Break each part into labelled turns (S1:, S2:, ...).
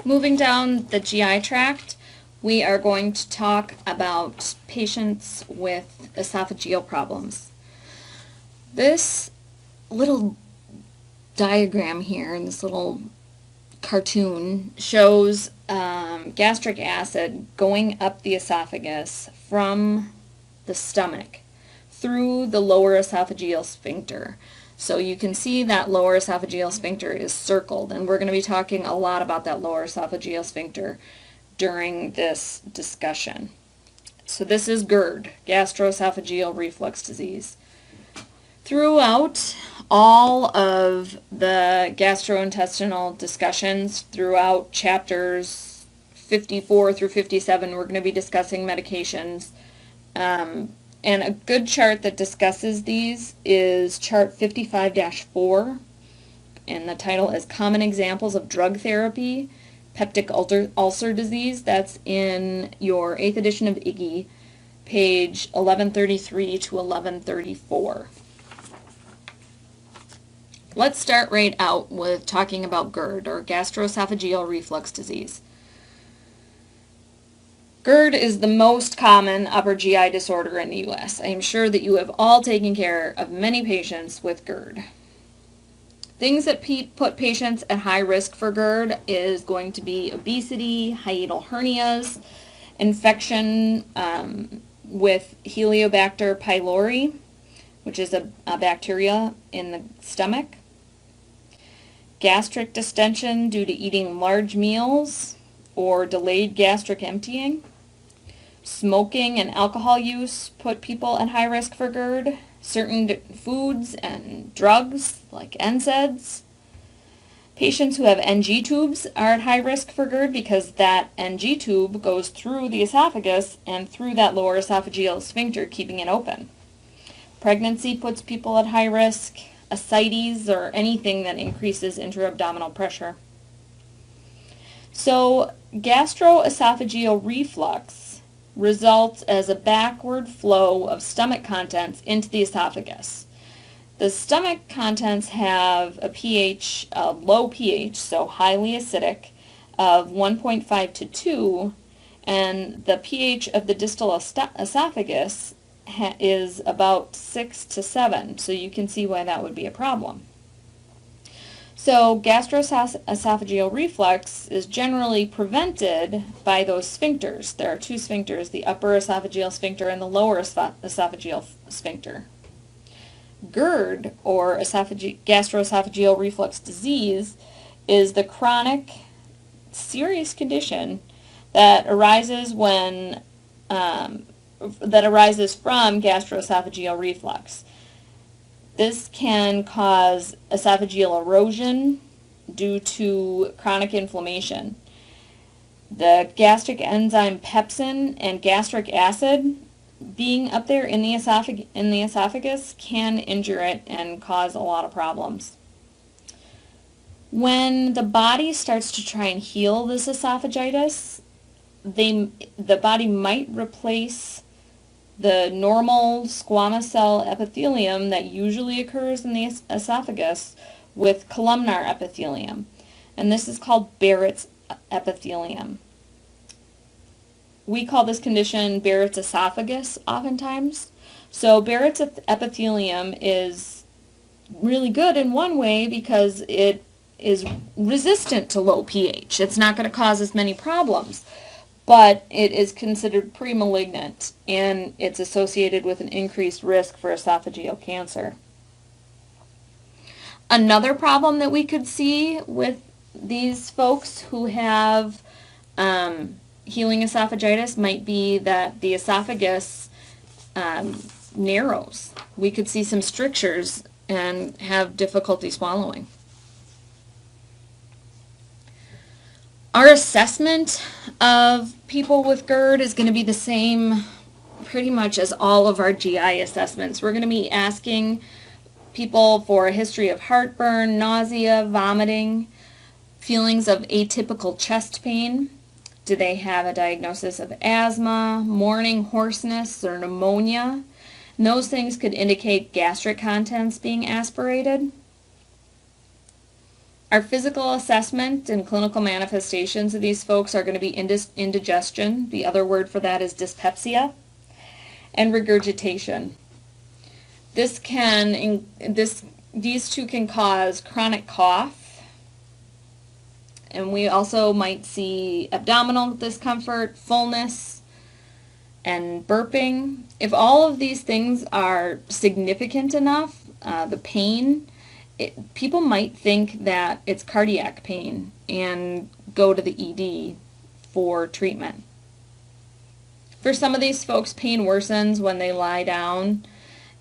S1: Moving down the GI tract, we are going to talk about patients with esophageal problems. This little diagram here in this little cartoon shows gastric acid going up the esophagus from the stomach through the lower esophageal sphincter. So you can see that lower esophageal sphincter is circled, and we're going to be talking a lot about that lower esophageal sphincter during this discussion. So this is GERD, gastroesophageal reflux disease. Throughout all of the gastrointestinal discussions, throughout chapters 54 through 57, we're going to be discussing medications. And a good chart that discusses these is chart 55-4, and the title is Common Examples of Drug Therapy, Peptic Ulcer Disease. That's in your 8th edition of IGGI, page 1133 to 1134. Let's start right out with talking about GERD, or gastroesophageal reflux disease. GERD is the most common upper GI disorder in the U.S. I am sure that you have all taken care of many patients with GERD. Things that put patients at high risk for GERD is going to be obesity, hiatal hernias, infection with Helicobacter pylori, which is a bacteria in the stomach, gastric distension due to eating large meals or delayed gastric emptying. Smoking and alcohol use put people at high risk for GERD. Certain foods and drugs like NSAIDs. Patients who have NG tubes are at high risk for GERD because that NG tube goes through the esophagus and through that lower esophageal sphincter, keeping it open. Pregnancy puts people at high risk. Ascites, or anything that increases intra-abdominal pressure. So gastroesophageal reflux results as a backward flow of stomach contents into the esophagus. The stomach contents have a pH, a low pH, so highly acidic, of 1.5 to 2, and the pH of the distal esophagus is about 6 to 7, so you can see why that would be a problem. So gastroesophageal reflux is generally prevented by those sphincters. There are two sphincters, the upper esophageal sphincter and the lower esophageal sphincter. GERD, or gastroesophageal reflux disease, is the chronic, serious condition that arises from gastroesophageal reflux. This can cause esophageal erosion due to chronic inflammation. The gastric enzyme pepsin and gastric acid being up there in the esophagus can injure it and cause a lot of problems. When the body starts to try and heal this esophagitis, the body might replace the normal squamous cell epithelium that usually occurs in the esophagus with columnar epithelium, and this is called Barrett's epithelium. We call this condition Barrett's esophagus oftentimes. So Barrett's epithelium is really good in one way because it is resistant to low pH. It's not going to cause as many problems, but it is considered pre-malignant, and it's associated with an increased risk for esophageal cancer. Another problem that we could see with these folks who have healing esophagitis might be that the esophagus narrows. We could see some strictures and have difficulty swallowing. Our assessment of people with GERD is going to be the same pretty much as all of our GI assessments. We're going to be asking people for a history of heartburn, nausea, vomiting, feelings of atypical chest pain. Do they have a diagnosis of asthma, morning hoarseness, or pneumonia? And those things could indicate gastric contents being aspirated. Our physical assessment and clinical manifestations of these folks are going to be indigestion. The other word for that is dyspepsia, and regurgitation. These two can cause chronic cough, and we also might see abdominal discomfort, fullness, and burping. If all of these things are significant enough, the pain, people might think that it's cardiac pain and go to the ED for treatment. For some of these folks, pain worsens when they lie down,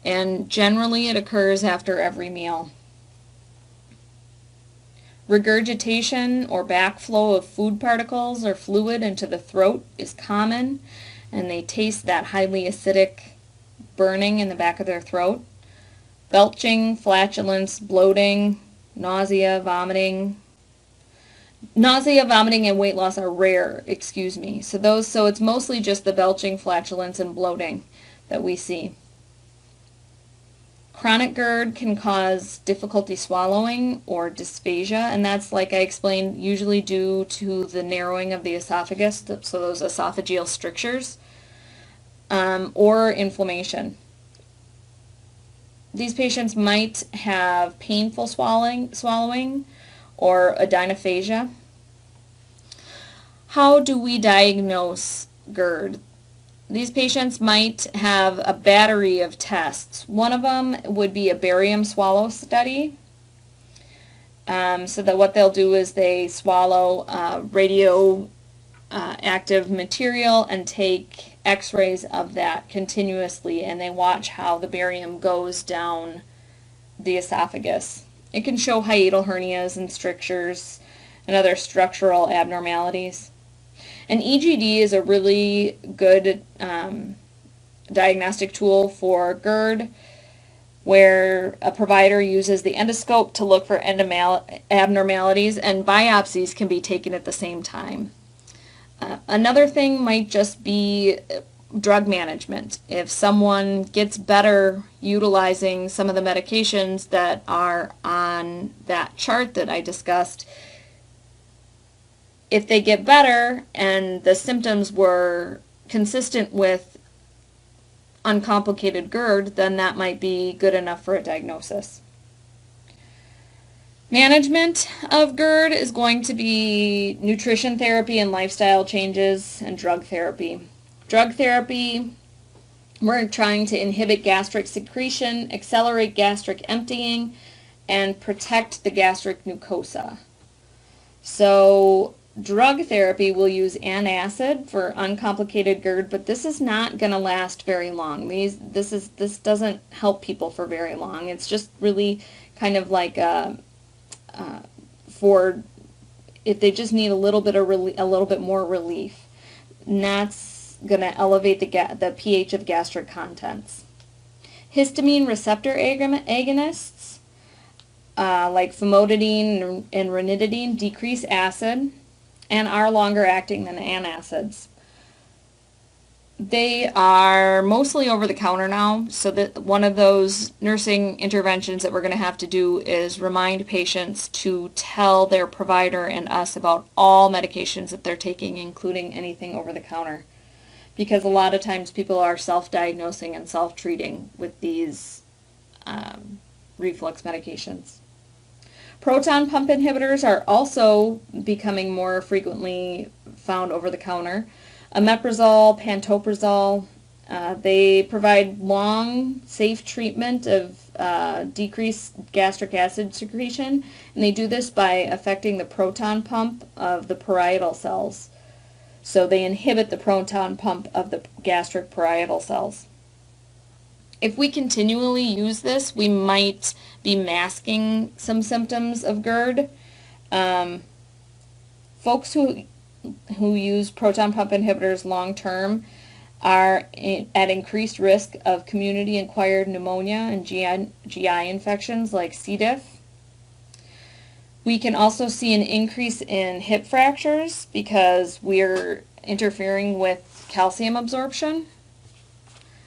S1: and generally it occurs after every meal. Regurgitation or backflow of food particles or fluid into the throat is common, and they taste that highly acidic burning in the back of their throat. Belching, flatulence, bloating, nausea, vomiting. Nausea, vomiting, and weight loss are rare, So it's mostly just the belching, flatulence, and bloating that we see. Chronic GERD can cause difficulty swallowing or dysphagia, and that's, like I explained, usually due to the narrowing of the esophagus, so those esophageal strictures, or inflammation. These patients might have painful swallowing or adynophagia. How do we diagnose GERD? These patients might have a battery of tests. One of them would be a barium swallow study. So that what they'll do is they swallow radioactive material and take x-rays of that continuously, and they watch how the barium goes down the esophagus. It can show hiatal hernias and strictures and other structural abnormalities. An EGD is a really good diagnostic tool for GERD, where a provider uses the endoscope to look for abnormalities, and biopsies can be taken at the same time. Another thing might just be drug management. If someone gets better utilizing some of the medications that are on that chart that I discussed, if they get better and the symptoms were consistent with uncomplicated GERD, then that might be good enough for a diagnosis. Management of GERD is going to be nutrition therapy and lifestyle changes and drug therapy. Drug therapy, we're trying to inhibit gastric secretion, accelerate gastric emptying, and protect the gastric mucosa. So drug therapy will use antacid for uncomplicated GERD, but this is not going to last very long. This doesn't help people for very long. It's just really kind of like for if they just need a little bit more relief, and that's going to elevate the pH of gastric contents. Histamine receptor agonists like famotidine and ranitidine decrease acid and are longer acting than antacids. They are mostly over the counter now, so that one of those nursing interventions that we're going to have to do is remind patients to tell their provider and us about all medications that they're taking, including anything over the counter. Because a lot of times people are self-diagnosing and self-treating with these reflux medications. Proton pump inhibitors are also becoming more frequently found over the counter. Omeprazole, pantoprazole, they provide long, safe treatment of decreased gastric acid secretion, and they do this by affecting the proton pump of the parietal cells. So they inhibit the proton pump of the gastric parietal cells. If we continually use this, we might be masking some symptoms of GERD. Folks who use proton pump inhibitors long term are at increased risk of community-acquired pneumonia and GI infections like C. diff. We can also see an increase in hip fractures because we're interfering with calcium absorption.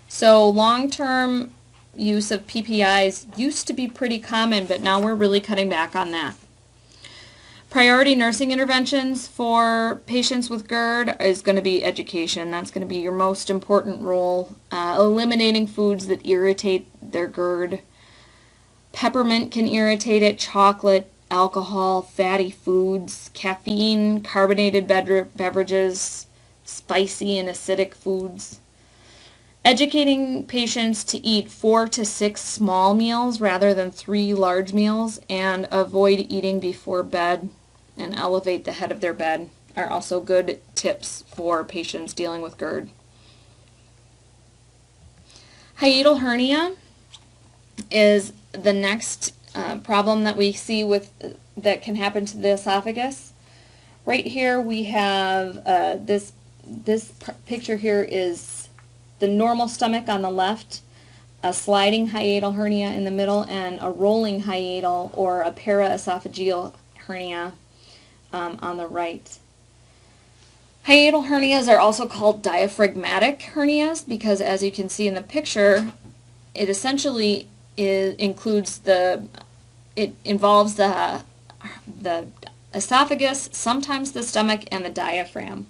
S1: So long-term use of PPIs used to be pretty common, but now we're really cutting back on that. Priority nursing interventions for patients with GERD is going to be education. That's going to be your most important role. Eliminating foods that irritate their GERD. Peppermint can irritate it, chocolate, alcohol, fatty foods, caffeine, carbonated beverages, spicy and acidic foods. Educating patients to eat 4 to 6 small meals rather than 3 large meals, and avoid eating before bed and elevate the head of their bed are also good tips for patients dealing with GERD. Hiatal hernia is the next problem that we see that can happen to the esophagus. Right here we have this picture here is the normal stomach on the left, a sliding hiatal hernia in the middle, and a rolling hiatal or a paraesophageal hernia on the right. Hiatal hernias are also called diaphragmatic hernias because, as you can see in the picture, it essentially involves the esophagus, sometimes the stomach, and the diaphragm.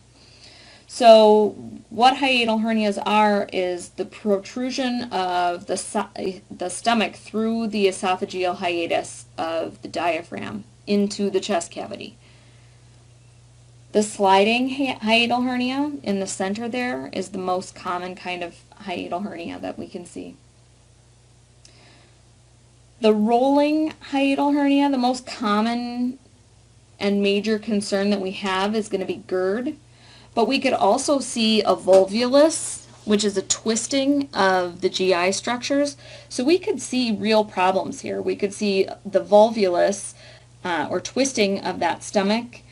S1: So what hiatal hernias are is the protrusion of the stomach through the esophageal hiatus of the diaphragm into the chest cavity. The sliding hiatal hernia in the center there is the most common kind of hiatal hernia that we can see. The rolling hiatal hernia, the most common and major concern that we have is going to be GERD, but we could also see a volvulus, which is a twisting of the GI structures. So we could see real problems here. We could see the volvulus or twisting of that stomach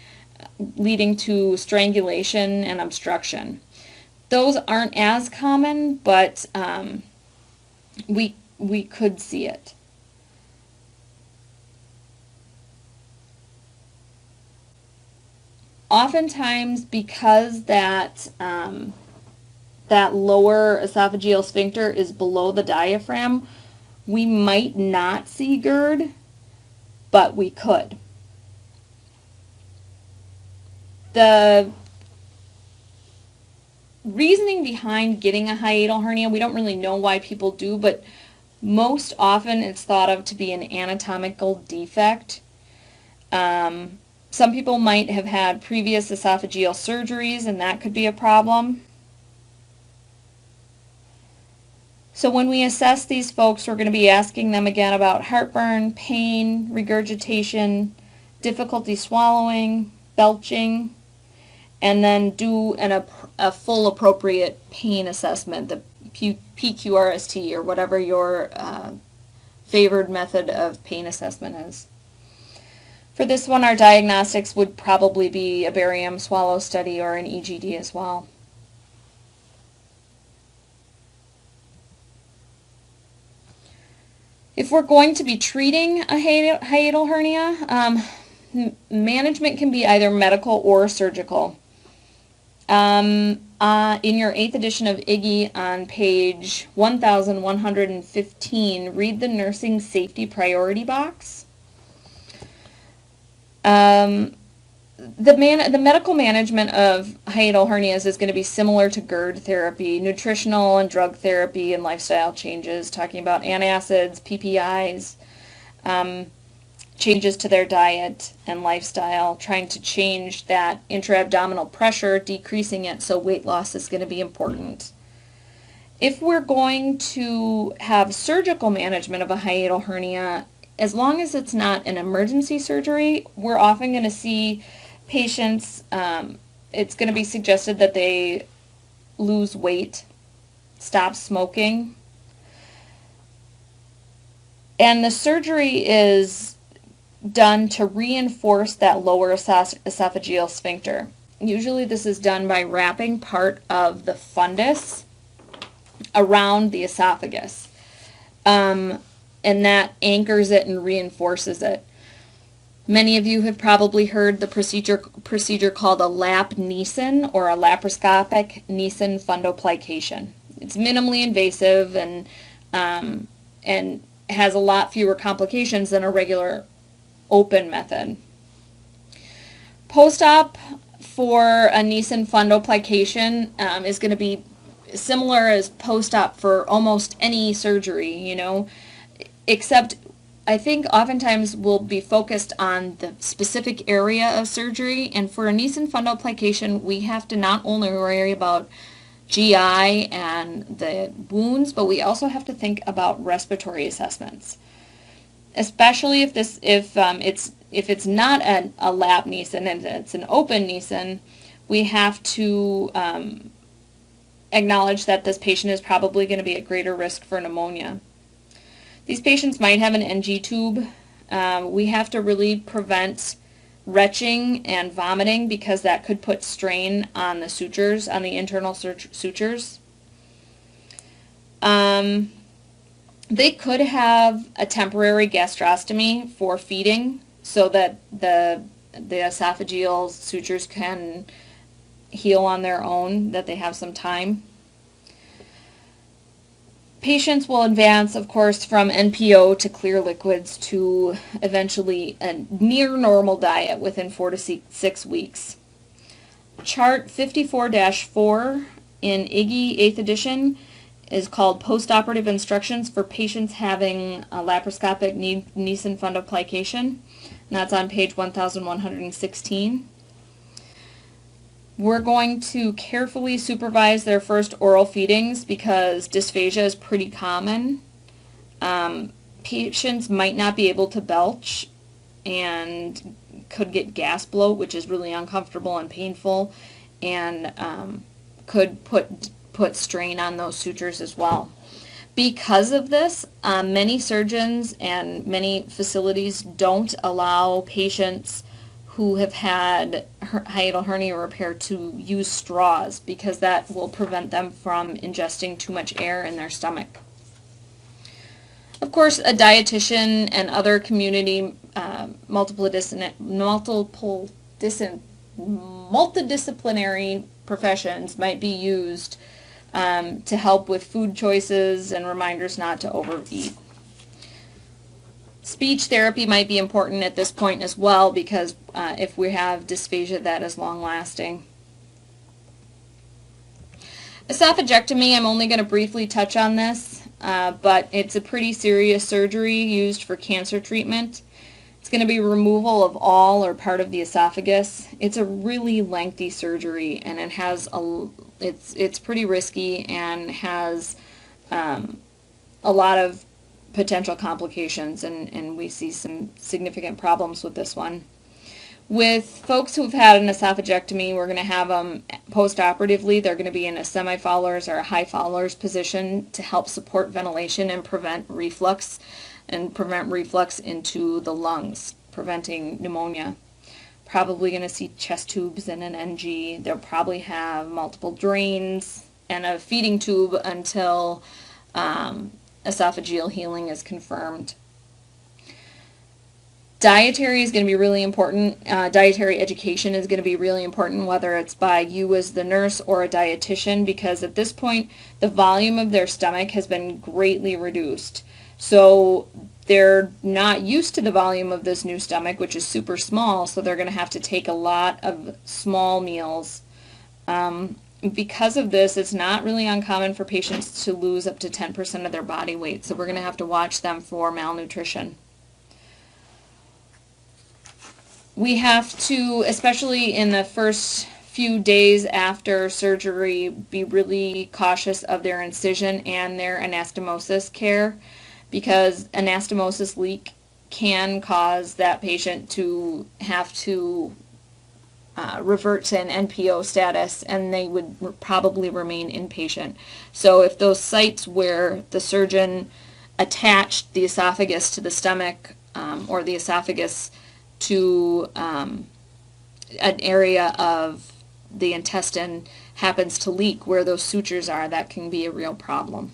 S1: leading to strangulation and obstruction. Those aren't as common, but we could see it. Oftentimes, because that lower esophageal sphincter is below the diaphragm, we might not see GERD, but we could. The reasoning behind getting a hiatal hernia, we don't really know why people do, but most often it's thought of to be an anatomical defect. Some people might have had previous esophageal surgeries, and that could be a problem. So when we assess these folks, we're going to be asking them again about heartburn, pain, regurgitation, difficulty swallowing, belching, and then do a full appropriate pain assessment, the PQRST, or whatever your favored method of pain assessment is. For this one, our diagnostics would probably be a barium swallow study or an EGD as well. If we're going to be treating a hiatal hernia, management can be either medical or surgical. In your 8th edition of IGGI on page 1115, read the nursing safety priority box. The medical management of hiatal hernias is going to be similar to GERD therapy, nutritional and drug therapy and lifestyle changes, talking about antacids, PPIs, changes to their diet and lifestyle, trying to change that intra-abdominal pressure, decreasing it, so weight loss is going to be important. If we're going to have surgical management of a hiatal hernia, as long as it's not an emergency surgery, we're often going to see patients, it's going to be suggested that they lose weight, stop smoking, and the surgery is done to reinforce that lower esophageal sphincter. Usually this is done by wrapping part of the fundus around the esophagus. And that anchors it and reinforces it. Many of you have probably heard the procedure called a lap Nissen or a laparoscopic Nissen fundoplication. It's minimally invasive and has a lot fewer complications than a regular open method. Post-op for a Nissen fundoplication is going to be similar as post-op for almost any surgery, except I think oftentimes we'll be focused on the specific area of surgery, and for a Nissen fundoplication, we have to not only worry about GI and the wounds, but we also have to think about respiratory assessments, especially if it's not a lap Nissen and it's an open Nissen. We have to acknowledge that this patient is probably going to be at greater risk for pneumonia. These patients might have an NG tube. We have to really prevent retching and vomiting because that could put strain on the sutures, on the internal sutures. They could have a temporary gastrostomy for feeding so that the esophageal sutures can heal on their own, that they have some time. Patients will advance, of course, from NPO to clear liquids to eventually a near normal diet within 4 to 6 weeks. Chart 54-4 in IGGI 8th edition is called Postoperative Instructions for Patients Having a Laparoscopic Nissen Fundoplication, and that's on page 1116. We're going to carefully supervise their first oral feedings because dysphagia is pretty common. Patients might not be able to belch and could get gas bloat, which is really uncomfortable and painful, and could put strain on those sutures as well. Because of this, many surgeons and many facilities don't allow patients who have had hiatal hernia repair to use straws because that will prevent them from ingesting too much air in their stomach. Of course, a dietitian and other community multidisciplinary professions might be used to help with food choices and reminders not to overeat. Speech therapy might be important at this point as well because if we have dysphagia that is long-lasting. Esophagectomy, I'm only going to briefly touch on this, but it's a pretty serious surgery used for cancer treatment. It's going to be removal of all or part of the esophagus. It's a really lengthy surgery, and it has it's pretty risky and has a lot of potential complications, and we see some significant problems with this one. With folks who've had an esophagectomy, we're going to have them post-operatively. They're going to be in a semi-Fowler's or a high Fowler's position to help support ventilation and prevent reflux into the lungs, preventing pneumonia. Probably going to see chest tubes and an NG. They'll probably have multiple drains and a feeding tube until esophageal healing is confirmed. Dietary is going to be really important. Dietary education is going to be really important, whether it's by you as the nurse or a dietitian, because at this point the volume of their stomach has been greatly reduced. So they're not used to the volume of this new stomach, which is super small, so they're going to have to take a lot of small meals. Because of this, it's not really uncommon for patients to lose up to 10% of their body weight, so we're going to have to watch them for malnutrition. We have to, especially in the first few days after surgery, be really cautious of their incision and their anastomosis care, because anastomosis leak can cause that patient to have to revert to an NPO status, and they would probably remain inpatient. So if those sites where the surgeon attached the esophagus to the stomach or the esophagus to an area of the intestine happens to leak where those sutures are, that can be a real problem.